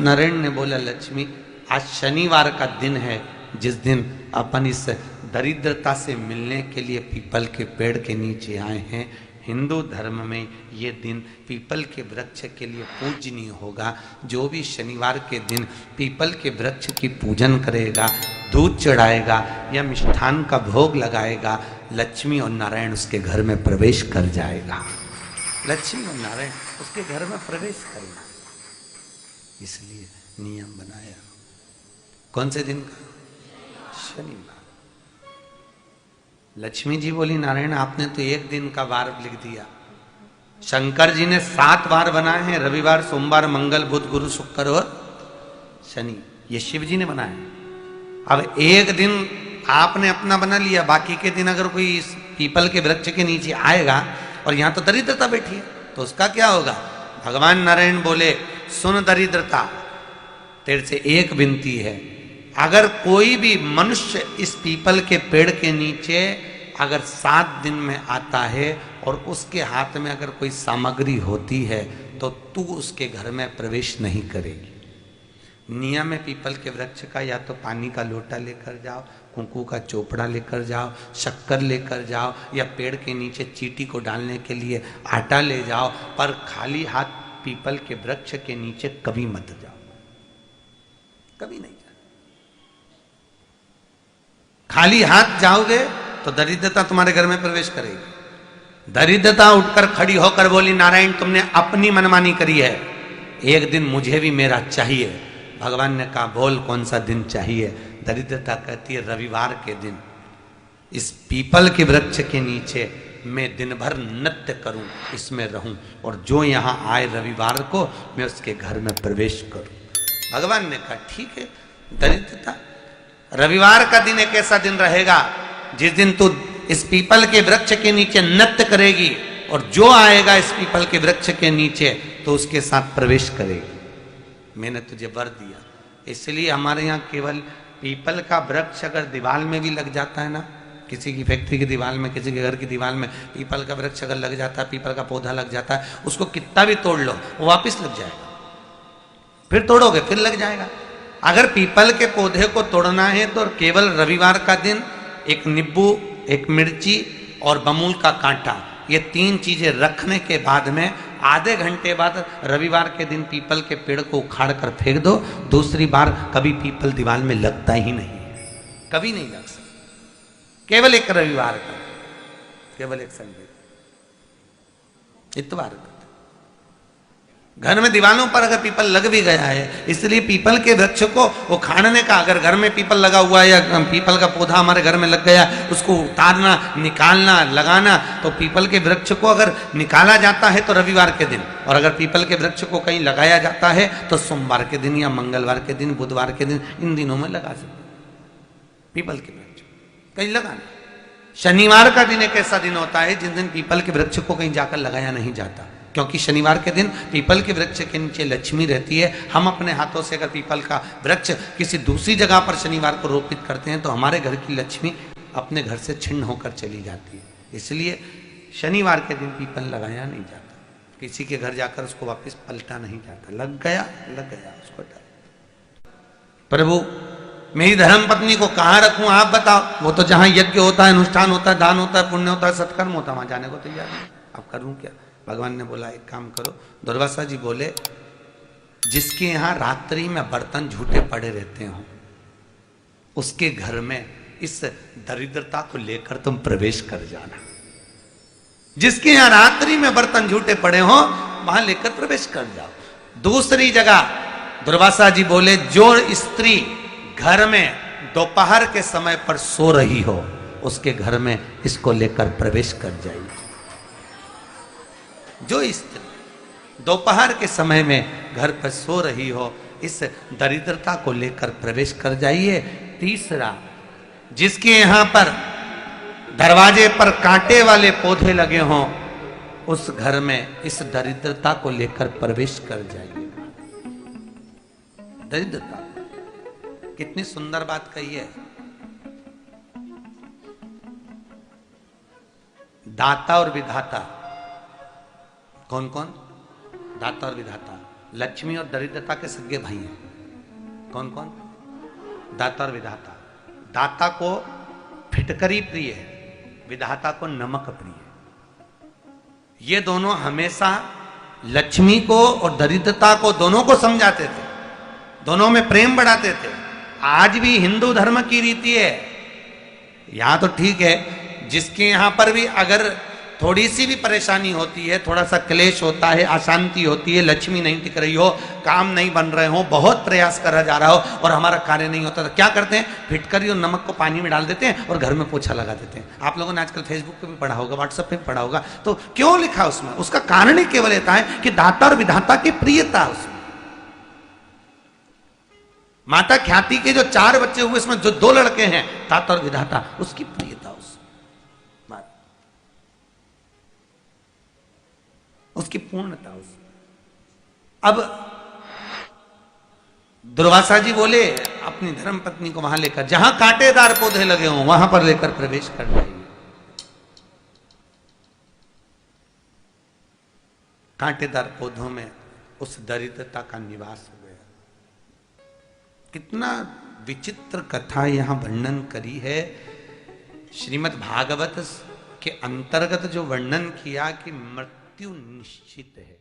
नारायण ने बोला, लक्ष्मी आज शनिवार का दिन है, जिस दिन अपन इस दरिद्रता से मिलने के लिए पीपल के पेड़ के नीचे आए हैं। हिंदू धर्म में ये दिन पीपल के वृक्ष के लिए पूजनीय होगा। जो भी शनिवार के दिन पीपल के वृक्ष की पूजन करेगा, दूध चढ़ाएगा या मिष्ठान का भोग लगाएगा, लक्ष्मी और नारायण उसके घर में प्रवेश कर जाएगा। लक्ष्मी और नारायण उसके घर में प्रवेश करेगा। इसलिए नियम बनाया। कौन से दिन का? शनिवार। लक्ष्मी जी बोली, नारायण आपने तो एक दिन का वार लिख दिया। शंकर जी ने 7 वार बनाए हैं, रविवार, सोमवार, मंगल, बुध, गुरु, शुक्र और शनि। ये शिव जी ने बनाया। अब एक दिन आपने अपना बना लिया, बाकी के दिन अगर कोई इस पीपल के वृक्ष के नीचे आएगा और यहां तो दरिद्रता बैठी है, तो उसका क्या होगा? भगवान नारायण बोले, सुन दरिद्रता, तेरे से एक विनती है, अगर कोई भी मनुष्य इस पीपल के पेड़ के नीचे अगर 7 दिन में आता है और उसके हाथ में अगर कोई सामग्री होती है तो तू उसके घर में प्रवेश नहीं करेगी। नियम है पीपल के वृक्ष का, या तो पानी का लोटा लेकर जाओ, कुंकू का चोपड़ा लेकर जाओ, शक्कर लेकर जाओ, या पेड़ के नीचे चींटी को डालने के लिए आटा ले जाओ, पर खाली हाथ पीपल के वृक्ष के नीचे कभी मत जाओ, कभी नहीं। खाली हाथ जाओगे तो दरिद्रता तुम्हारे घर में प्रवेश करेगी। दरिद्रता उठकर खड़ी होकर बोली, नारायण तुमने अपनी मनमानी करी है, एक दिन मुझे भी मेरा चाहिए। भगवान ने कहा, बोल कौन सा दिन चाहिए? दरिद्रता कहती है, रविवार के दिन इस पीपल के वृक्ष के नीचे मैं दिन भर नृत्य करूं, इसमें रहूं, और जो यहां आए रविवार को मैं उसके घर में प्रवेश करूं। भगवान ने कहा, ठीक है। दरिद्रता, रविवार का दिन एक ऐसा दिन रहेगा जिस दिन तू इस पीपल के वृक्ष के नीचे नृत्य करेगी, और जो आएगा इस पीपल के वृक्ष के नीचे तो उसके साथ प्रवेश करेगी। मैंने तुझे वर दिया। इसलिए हमारे यहाँ केवल पीपल का वृक्ष अगर दीवार में भी लग जाता है ना, किसी की फैक्ट्री की दीवार में, किसी के घर की दीवार में पीपल का वृक्ष अगर लग जाता है, पीपल का पौधा लग जाता है, उसको कितना भी तोड़ लो वो वापिस लग जाएगा। फिर तोड़ोगे फिर लग जाएगा। अगर पीपल के पौधे को तोड़ना है तो केवल रविवार का दिन एक नींबू, एक मिर्ची और बमूल का कांटा, ये 3 चीजें रखने के बाद में आधे घंटे बाद रविवार के दिन पीपल के पेड़ को उखाड़ कर फेंक दो। दूसरी बार कभी पीपल दीवार में लगता ही नहीं, कभी नहीं लग सकता। केवल एक रविवार का, केवल एक संडे, इतवार का। घर में दीवारों पर अगर पीपल लग भी गया है, इसलिए पीपल के वृक्ष को उखाड़ने का, अगर घर में पीपल लगा हुआ है या पीपल का पौधा हमारे घर में लग गया, उसको उतारना, निकालना, लगाना, तो पीपल के वृक्ष को अगर निकाला जाता है तो रविवार के दिन, और अगर पीपल के वृक्ष को कहीं लगाया जाता है तो सोमवार के दिन या मंगलवार के दिन, बुधवार के दिन, इन दिनों में लगा सकते पीपल के वृक्ष कहीं लगाना। शनिवार का दिन एक ऐसा दिन होता है जिस दिन पीपल के वृक्ष को कहीं जाकर लगाया नहीं जाता, क्योंकि शनिवार के दिन पीपल के वृक्ष के नीचे लक्ष्मी रहती है। हम अपने हाथों से अगर पीपल का वृक्ष किसी दूसरी जगह पर शनिवार को रोपित करते हैं तो हमारे घर की लक्ष्मी अपने घर से छिन्न होकर चली जाती है। इसलिए शनिवार के दिन पीपल लगाया नहीं जाता, किसी के घर जाकर उसको वापस पलटा नहीं जाता। लग गया उसको डाल। प्रभु मेरी धर्म पत्नी को कहाँ रखूं आप बताओ? वो तो जहां यज्ञ होता है, अनुष्ठान होता है, दान होता है, पुण्य होता है, सत्कर्म होता है, वहां जाने को तैयार नहीं। अब करूं क्या? भगवान ने बोला, एक काम करो। दुर्वासा जी बोले, जिसके यहां रात्रि में बर्तन झूठे पड़े रहते हो उसके घर में इस दरिद्रता को लेकर तुम प्रवेश कर जाना। जिसके यहां रात्रि में बर्तन झूठे पड़े हो वहां लेकर प्रवेश कर जाओ। दूसरी जगह दुर्वासा जी बोले, जो स्त्री घर में दोपहर के समय पर सो रही हो उसके घर में इसको लेकर प्रवेश कर जाइए। जो स्त्री दोपहर के समय में घर पर सो रही हो इस दरिद्रता को लेकर प्रवेश कर जाइए। तीसरा, जिसके यहां पर दरवाजे पर कांटे वाले पौधे लगे हों उस घर में इस दरिद्रता को लेकर प्रवेश कर जाइए। दरिद्रता, कितनी सुंदर बात कही है। दाता और विधाता, कौन कौन? दाता और विधाता। लक्ष्मी और दरिद्रता के सगे भाई हैं। कौन कौन? दाता और विधाता। दाता को फिटकरी प्रिय है, विधाता को नमक प्रिय है। ये दोनों हमेशा लक्ष्मी को और दरिद्रता को दोनों को समझाते थे, दोनों में प्रेम बढ़ाते थे। आज भी हिंदू धर्म की रीति है, यहां तो ठीक है, जिसके यहां पर भी अगर थोड़ी सी भी परेशानी होती है, थोड़ा सा क्लेश होता है, अशांति होती है, लक्ष्मी नहीं टिक रही हो, काम नहीं बन रहे हो, बहुत प्रयास करा जा रहा हो और हमारा कार्य नहीं होता, तो क्या करते हैं? फिटकरी और नमक को पानी में डाल देते हैं और घर में पोछा लगा देते हैं। आप लोगों ने आजकल फेसबुक पे भी पढ़ा होगा, व्हाट्सएप पे भी पढ़ा होगा। तो क्यों लिखा उसमें? उसका कारण ही केवल होता है कि दाता और विधाता की प्रियता उसमें। माता ख्याति के जो 4 बच्चे हुए, इसमें जो 2 लड़के हैं, दाता और विधाता, उसकी प्रियता उसकी पूर्णता उस। अब दुर्वासा जी बोले अपनी धर्म पत्नी को वहां लेकर, जहां कांटेदार पौधे लगे हों वहां पर लेकर प्रवेश कर जाइए। कांटेदार पौधों में उस दरिद्रता का निवास हो गया। कितना विचित्र कथा यहां वर्णन करी है। श्रीमद् भागवत के अंतर्गत जो वर्णन किया कि मृत्यु निश्चित है,